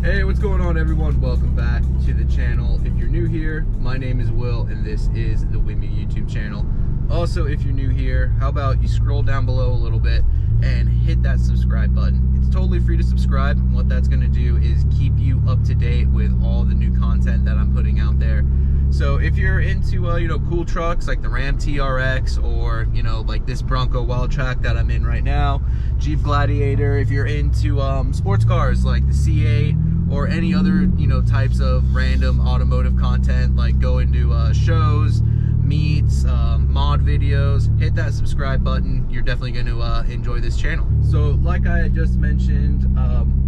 Hey, what's going on, everyone? Welcome back to the channel. If you're new here, my name is Will and this is the Wimmy YouTube channel. Also, if you're new here, how about you scroll down below a little bit and hit that subscribe button. It's totally free to subscribe. What that's going to do is keep you up to date with all the new content that I'm putting out there. So if you're into cool trucks like the Ram TRX, or like this Bronco Wildtrak that I'm in right now, Jeep Gladiator, if you're into sports cars like the C8 or any other types of random automotive content, like going to shows, meets, mod videos, hit that subscribe button. You're definitely going to enjoy this channel. So like I had just mentioned,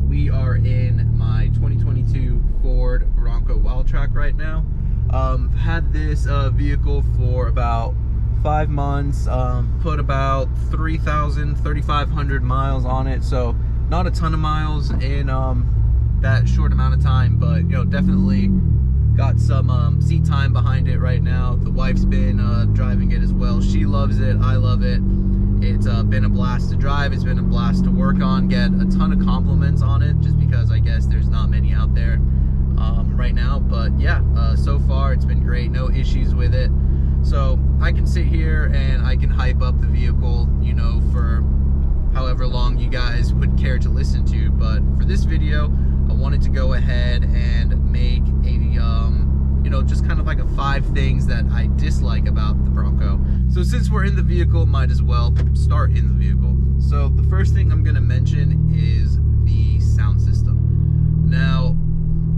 we are in my 2022 Ford Bronco Wildtrak right now. Had this vehicle for about 5 months, put about 3,500 miles on it, so not a ton of miles in that short amount of time, but definitely got some seat time behind it right now. The wife's been driving it as well. She loves it, I love it. It's been a blast to drive, it's been a blast to work on, get a ton of compliments on it, just because I guess there's not many out there right now. But yeah, so far it's been great, no issues with it. So I can sit here and I can hype up the vehicle, for however long you guys would care to listen to. But for this video, I wanted to go ahead and make a just kind of like a 5 things that I dislike about the Bronco. So since we're in the vehicle, might as well start in the vehicle. So the first thing I'm going to mention is the sound system. Now,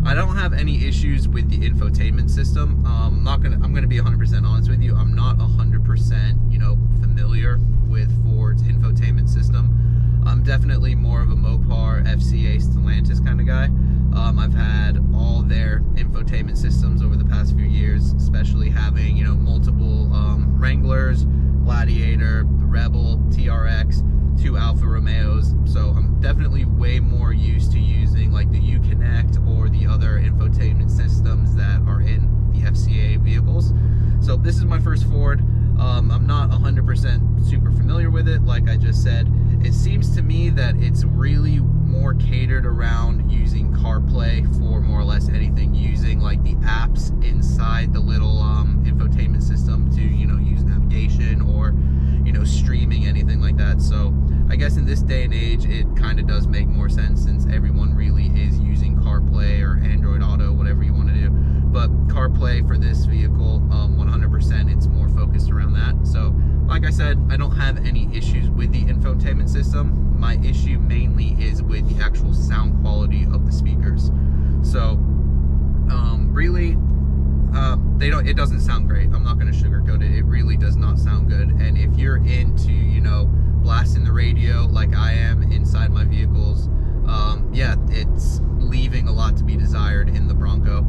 I don't have any issues with the infotainment system. I'm going to be 100% honest with you. I'm not 100% familiar with Ford's infotainment system. I'm definitely more of a Mopar, FCA, Stellantis kind of guy. I've had all their infotainment systems over the past few years, especially having multiple Wranglers, Gladiator, Rebel, TRX, 2 Alfa Romeos. So I'm definitely way more used to using like the Uconnect or the other infotainment systems that are in the FCA vehicles. So this is my first Ford. I'm not 100% super familiar with it. Like I just said, it seems to me that it's really more catered around using CarPlay for more or less anything, using like the apps inside the little infotainment system to use navigation or streaming, anything like that. So I guess in this day and age it kind of does make more sense, since everyone really is using CarPlay or Android Auto, whatever you want to do. But CarPlay for this vehicle, 100% it's more focused around that. So like I said, I don't have any issues with the infotainment system. My issue mainly is with the actual sound quality of the speakers. So really it doesn't sound great. I'm not going to sugarcoat it. It really does not sound good. And if you're into blasting the radio like I am inside my vehicles, yeah, it's leaving a lot to be desired in the Bronco.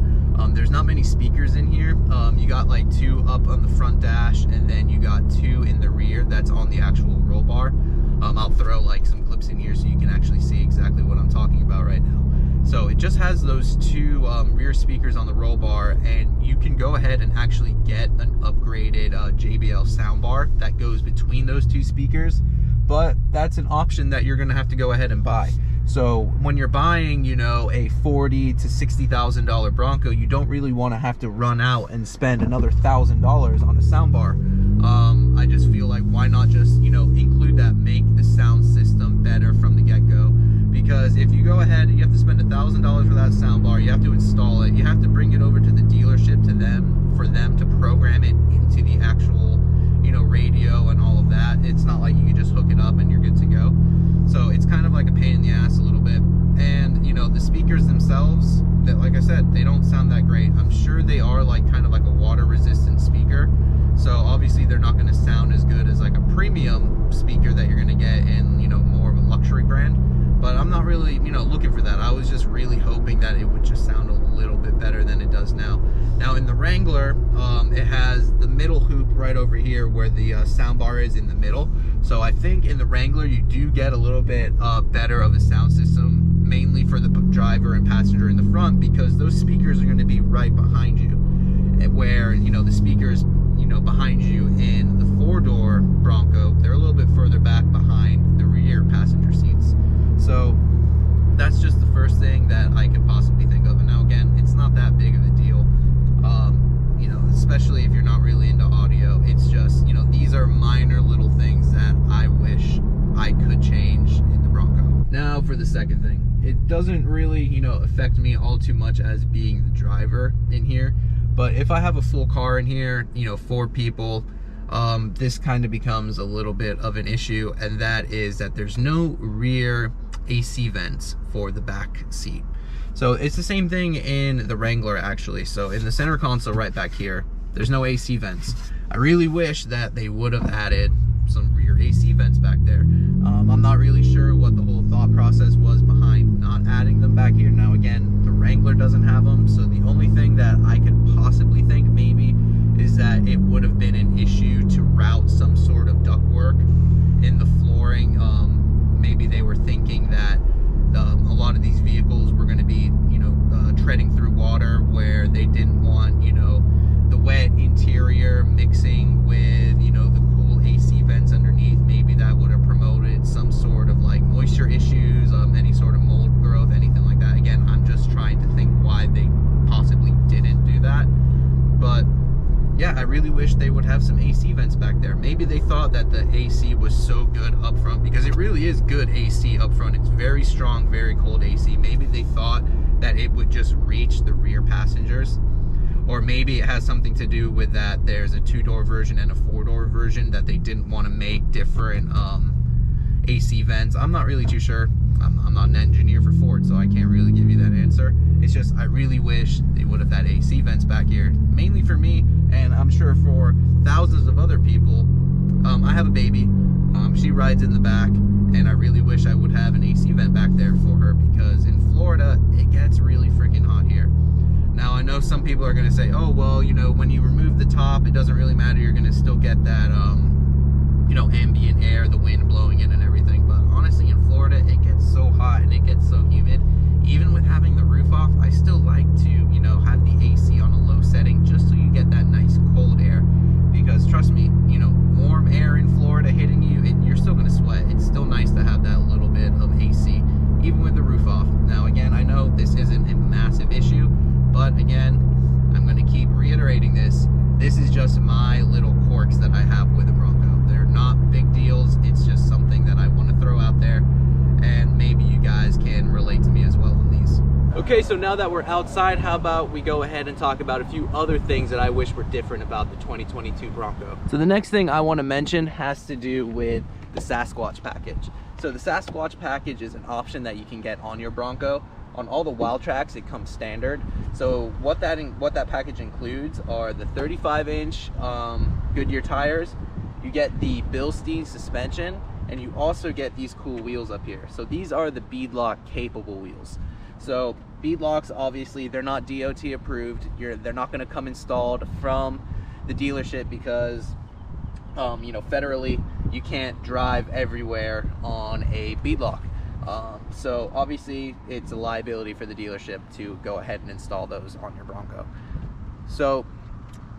There's not many speakers in here. You got like 2 up on the front dash, and then you got 2 in the rear that's on the actual roll bar. I'll throw like some clips in here so you can actually see exactly what I'm talking about right now. So it just has those 2 rear speakers on the roll bar, and you can go ahead and actually get an upgraded JBL soundbar that goes between those 2 speakers, but that's an option that you're gonna have to go ahead and buy. So when you're buying, a $40,000 to $60,000 Bronco, you don't really want to have to run out and spend another $1,000 on a soundbar. I just feel like, why not just include that, make the sound system better from the get-go? Because if you go ahead, you have to spend $1,000 for that soundbar, you have to install it, you have to bring it over to the dealership for them to program it into the actual radio and all of that. It's not like you can just hook it up and you're good to go. So it's kind of like a pain in the ass a little bit. And the speakers themselves, that, like I said, they don't sound that great. I'm sure they are like kind of like a water resistant speaker, so obviously they're not going to sound as good as like a premium speaker that you're going to get in more of a luxury brand. But I'm not really looking for that. I was just really hoping that it would just sound a little bit better than it does now. Now in the Wrangler, it has the middle hoop right over here where the soundbar is in the middle. So I think in the Wrangler you do get a little bit better of a sound system, mainly for the driver and passenger in the front, because those speakers are going to be right behind you, where the speakers behind you in the 4-door Bronco, they're a little bit further back behind the rear passenger seats. So that's just the first thing that I could possibly now for the second thing. It doesn't really, you know, affect me all too much as being the driver in here. But if I have a full car in here, you know, 4 people, this kind of becomes a little bit of an issue, and that is that there's no rear AC vents for the back seat. So it's the same thing in the Wrangler actually. So in the center console right back here, there's no AC vents. I really wish that they would have added some rear AC vents back there. I'm not really sure what the whole thought process was behind not adding them back here. Now again, the Wrangler doesn't have them, so the only thing that I could possibly think maybe is that it would have been an issue to route some sort of ductwork in the flooring. Maybe they were thinking that a lot of these vehicles were going to be, you know, treading through water, where they didn't want, you know, the wet interior mixing with, you know, the cool AC vents underneath. Maybe that would have promoted some sort of like moisture issues, any sort of mold growth, anything like that. Again, I'm just trying to think why they possibly didn't do that. But yeah, I really wish they would have some AC vents back there. Maybe they thought that the AC was so good up front, because it really is good AC up front. It's very strong, very cold AC. Maybe they thought that it would just reach the rear passengers. Or maybe it has something to do with that there's a 2-door version and a 4-door version, that they didn't want to make different AC vents. I'm not really too sure. I'm not an engineer for Ford, so I can't really give you that answer. It's just, I really wish they would have had AC vents back here, mainly for me, and I'm sure for thousands of other people. I have a baby. She rides in the back, and I really wish I would have an AC vent back there for her, because in Florida, it gets really freaking hot here. Now, I know some people are going to say, oh, well, you know, when you remove the top, it doesn't really matter. You're going to still get that, you know, ambient air, the wind blowing in and everything. But honestly, in Florida, it gets so hot and it gets so humid. Even with having the roof off, I still like to, you know, have the AC on a low setting, just so you get that nice cold air. Because trust me, you know, warm air in Florida hitting you, you're still going to sweat. It's still nice to have that little bit of AC, even with the roof off. Now, again, I know this isn't a massive issue, but again, I'm going to keep reiterating this. This is just my little quirks that I have with the Bronco. They're not big deals. It's just something that I want to throw out there, and maybe you guys can relate to me as well on these. Okay, so now that we're outside, how about we go ahead and talk about a few other things that I wish were different about the 2022 Bronco. So the next thing I want to mention has to do with the Sasquatch package. So the Sasquatch package is an option that you can get on your Bronco. On all the Wildtraks, it comes standard. So what that package includes are the 35-inch Goodyear tires. You get the Bilstein suspension, and you also get these cool wheels up here. So these are the beadlock capable wheels. So beadlocks, obviously, they're not DOT approved. They're not going to come installed from the dealership because, you know, federally, you can't drive everywhere on a beadlock. So obviously it's a liability for the dealership to go ahead and install those on your Bronco. So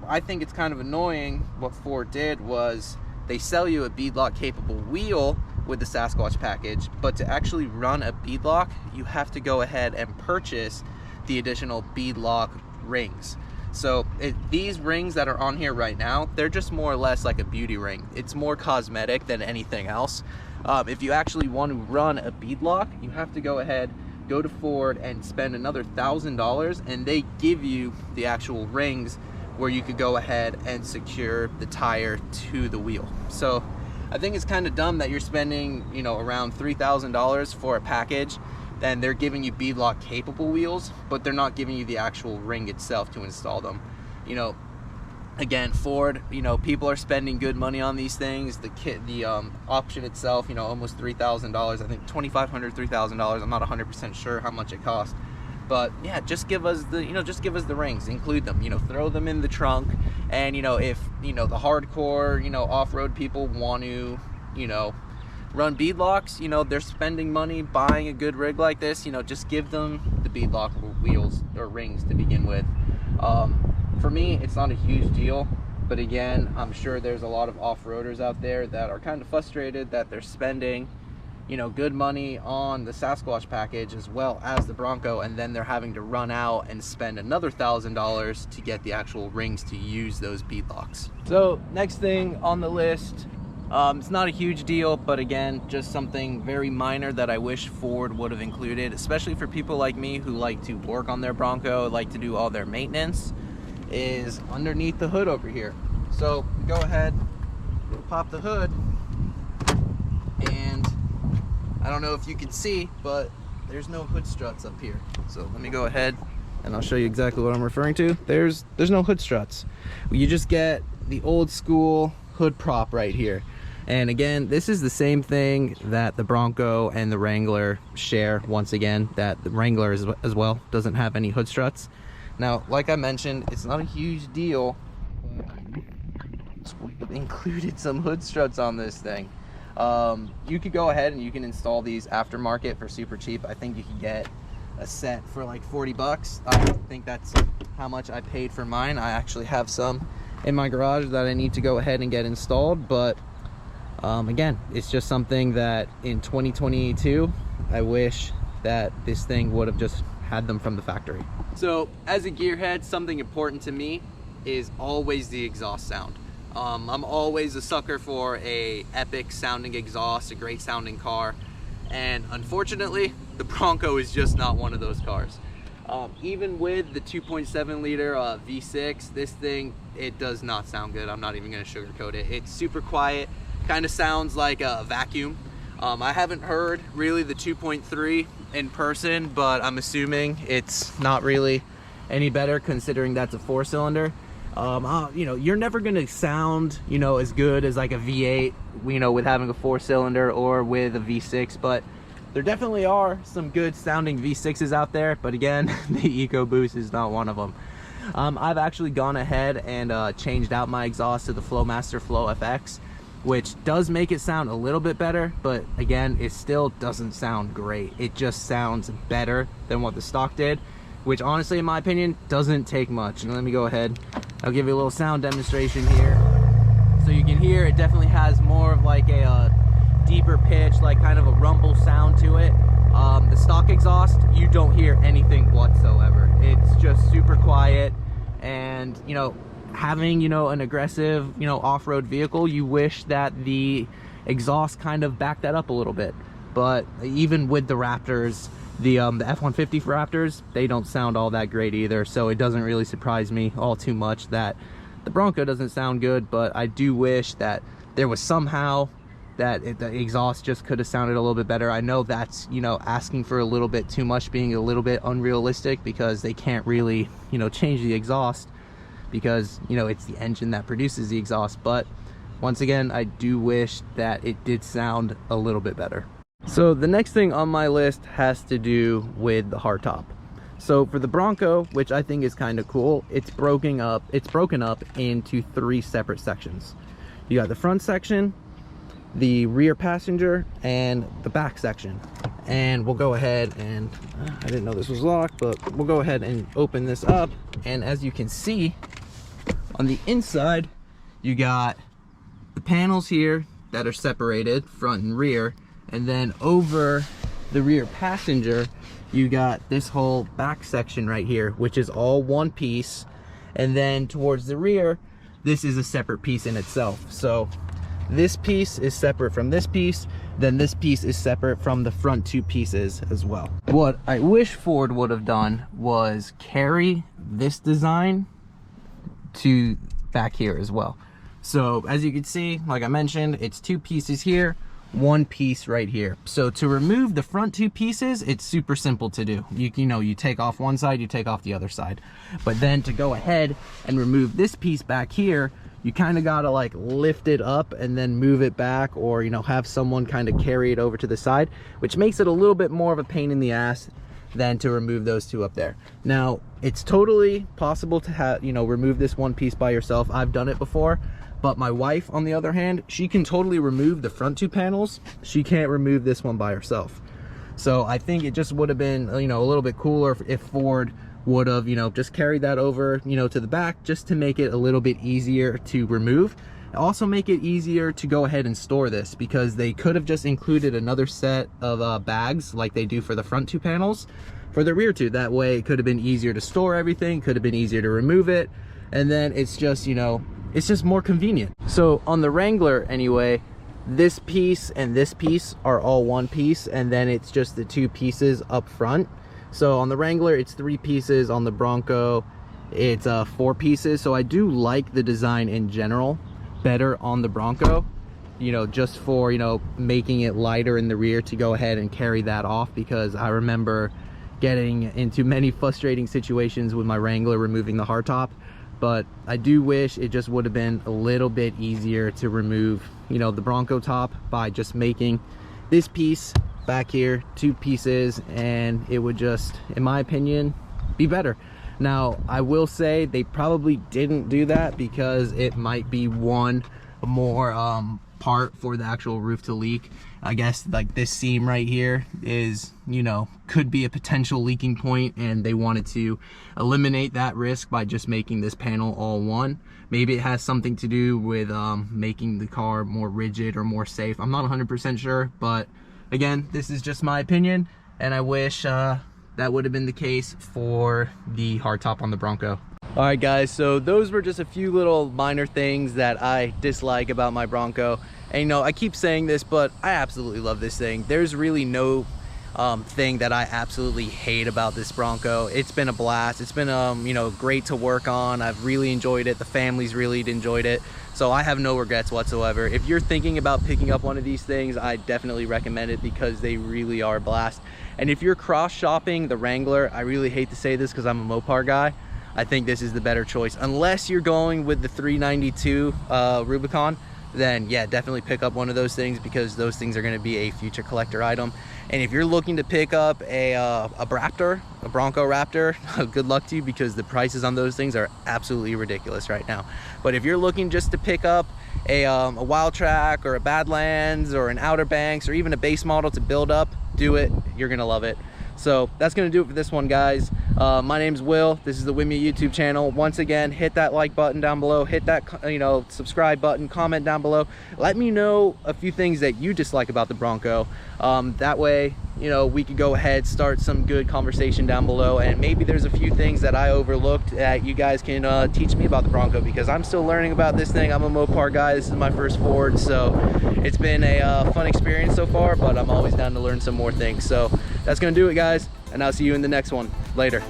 I think it's kind of annoying. What Ford did was they sell you a beadlock capable wheel with the Sasquatch package, but to actually run a beadlock, you have to go ahead and purchase the additional beadlock rings. So these rings that are on here right now, they're just more or less like a beauty ring. It's more cosmetic than anything else. If you actually want to run a beadlock, you have to go ahead, go to Ford and spend another $1,000, and they give you the actual rings where you could go ahead and secure the tire to the wheel. So I think it's kind of dumb that you're spending, you know, around $3,000 for a package, then they're giving you beadlock capable wheels, but they're not giving you the actual ring itself to install them. You know, again, Ford, you know, people are spending good money on these things. The kit, the option itself, you know, almost $3,000. I think $2,500, $3,000. I'm not 100% sure how much it cost. But yeah, just give us the, you know, just give us the rings, include them, you know, throw them in the trunk. And, you know, if, you know, the hardcore, you know, off-road people want to, you know, run beadlocks, you know, they're spending money buying a good rig like this, you know, just give them the beadlock wheels or rings to begin with. For me, it's not a huge deal, but again, I'm sure there's a lot of off-roaders out there that are kind of frustrated that they're spending, you know, good money on the Sasquatch package as well as the Bronco, and then they're having to run out and spend another $1,000 to get the actual rings to use those beadlocks. So next thing on the list, It's not a huge deal, but again, just something very minor that I wish Ford would have included, especially for people like me who like to work on their Bronco, like to do all their maintenance, is underneath the hood over here. So go ahead, pop the hood, and I don't know if you can see, but there's no hood struts up here. So let me go ahead and I'll show you exactly what I'm referring to. There's no hood struts. You just get the old school hood prop right here. And again, this is the same thing that the Bronco and the Wrangler share, once again, that the Wrangler as well doesn't have any hood struts. Now, like I mentioned, it's not a huge deal. We've included some hood struts on this thing. You could go ahead and you can install these aftermarket for super cheap. I think you can get a set for like 40 bucks. I think that's how much I paid for mine. I actually have some in my garage that I need to go ahead and get installed, but again, it's just something that in 2022 I wish that this thing would have just had them from the factory. So as a gearhead, something important to me is always the exhaust sound. I'm always a sucker for a epic sounding exhaust, a great sounding car, and unfortunately the Bronco is just not one of those cars. Even with the 2.7 liter V6, this thing, it does not sound good. I'm not even going to sugarcoat it. It's super quiet, kind of sounds like a vacuum. I haven't heard really the 2.3 in person, but I'm assuming it's not really any better considering that's a 4-cylinder. You know, you're never going to sound, you know, as good as like a V8, you know, with having a 4-cylinder or with a V6, but there definitely are some good sounding V6s out there, but again, the EcoBoost is not one of them. I've actually gone ahead and changed out my exhaust to the Flowmaster Flow FX, which does make it sound a little bit better, but again, it still doesn't sound great. It just sounds better than what the stock did, which honestly, in my opinion, doesn't take much. And let me go ahead, I'll give you a little sound demonstration here. So you can hear it definitely has more of like a deeper pitch, like kind of a rumble sound to it. The stock exhaust, you don't hear anything whatsoever. It's just super quiet, and you know, having, you know, an aggressive, you know, off-road vehicle, you wish that the exhaust kind of backed that up a little bit. But even with the Raptors, the F-150 Raptors, they don't sound all that great either, so it doesn't really surprise me all too much that the Bronco doesn't sound good. But I do wish that there was somehow that the exhaust just could have sounded a little bit better. I know that's, you know, asking for a little bit too much, being a little bit unrealistic, because they can't really, you know, change the exhaust because, you know, it's the engine that produces the exhaust. But once again, I do wish that it did sound a little bit better. So the next thing on my list has to do with the hardtop. So for the Bronco, which I think is kind of cool, it's broken up into 3 separate sections. You got the front section, the rear passenger, and the back section. And we'll go ahead and I didn't know this was locked, but we'll go ahead and open this up. And as you can see on the inside, you got the panels here that are separated, front and rear, and then over the rear passenger you got this whole back section right here, which is all one piece. And then towards the rear, this is a separate piece in itself. So this piece is separate from this piece, then this piece is separate from the front 2 pieces as well. What I wish Ford would have done was carry this design to back here as well. So as you can see, like I mentioned, it's 2 pieces here, 1 piece right here. So to remove the front 2 pieces, it's super simple to do. You know, you take off one side, you take off the other side. But then to go ahead and remove this piece back here, you kind of gotta like lift it up and then move it back, or, you know, have someone kind of carry it over to the side, which makes it a little bit more of a pain in the ass than to remove those 2 up there. Now, it's totally possible to have, you know, remove this 1 piece by yourself. I've done it before. But my wife, on the other hand, she can totally remove the front 2 panels. She can't remove this one by herself. So I think it just would have been, you know, a little bit cooler if Ford would have, you know, just carried that over, you know, to the back, just to make it a little bit easier to remove. Also make it easier to go ahead and store this, because they could have just included another set of bags like they do for the front 2 panels for the rear 2. That way it could have been easier to store everything, could have been easier to remove it, and then it's just, you know, it's just more convenient. So on the Wrangler anyway, this piece and this piece are all one piece, and then it's just the 2 pieces up front. So on the Wrangler it's 3 pieces, on the Bronco it's 4 pieces. So I do like the design in general better on the Bronco, you know, just for, you know, making it lighter in the rear to go ahead and carry that off, because I remember getting into many frustrating situations with my Wrangler removing the hardtop. But I do wish it just would have been a little bit easier to remove, you know, the Bronco top by just making this piece back here 2 pieces, and it would just, in my opinion, be better. Now, I will say they probably didn't do that because it might be one more part for the actual roof to leak. I guess like this seam right here is, you know, could be a potential leaking point, and they wanted to eliminate that risk by just making this panel all one. Maybe it has something to do with making the car more rigid or more safe. I'm not 100% sure, but again, this is just my opinion, and I wish that would have been the case for the hardtop on the Bronco. All right guys, so those were just a few little minor things that I dislike about my Bronco. And you know, I keep saying this, but I absolutely love this thing. There's really no thing that I absolutely hate about this Bronco. It's been a blast. It's been you know, great to work on. I've really enjoyed it. The family's really enjoyed it. So I have no regrets whatsoever. If you're thinking about picking up one of these things, I definitely recommend it because they really are a blast. And if you're cross shopping the Wrangler, I really hate to say this because I'm a Mopar guy, I think this is the better choice. Unless you're going with the 392 Rubicon, then yeah, definitely pick up one of those things because those things are going to be a future collector item. And if you're looking to pick up a Raptor, a Bronco Raptor, good luck to you because the prices on those things are absolutely ridiculous right now. But if you're looking just to pick up a Wildtrak or a Badlands or an Outer Banks or even a base model to build up, do it. You're going to love it. So that's going to do it for this one, guys. My name's Will. This is the Wimmy YouTube channel. Once again, hit that like button down below, hit that, you know, subscribe button, comment down below. Let me know a few things that you dislike about the Bronco. That way, you know, we could go ahead, start some good conversation down below, and maybe there's a few things that I overlooked that you guys can teach me about the Bronco, because I'm still learning about this thing. I'm a Mopar guy. This is my first Ford, so it's been a fun experience so far, but I'm always down to learn some more things. So that's gonna do it, guys, and I'll see you in the next one. Later.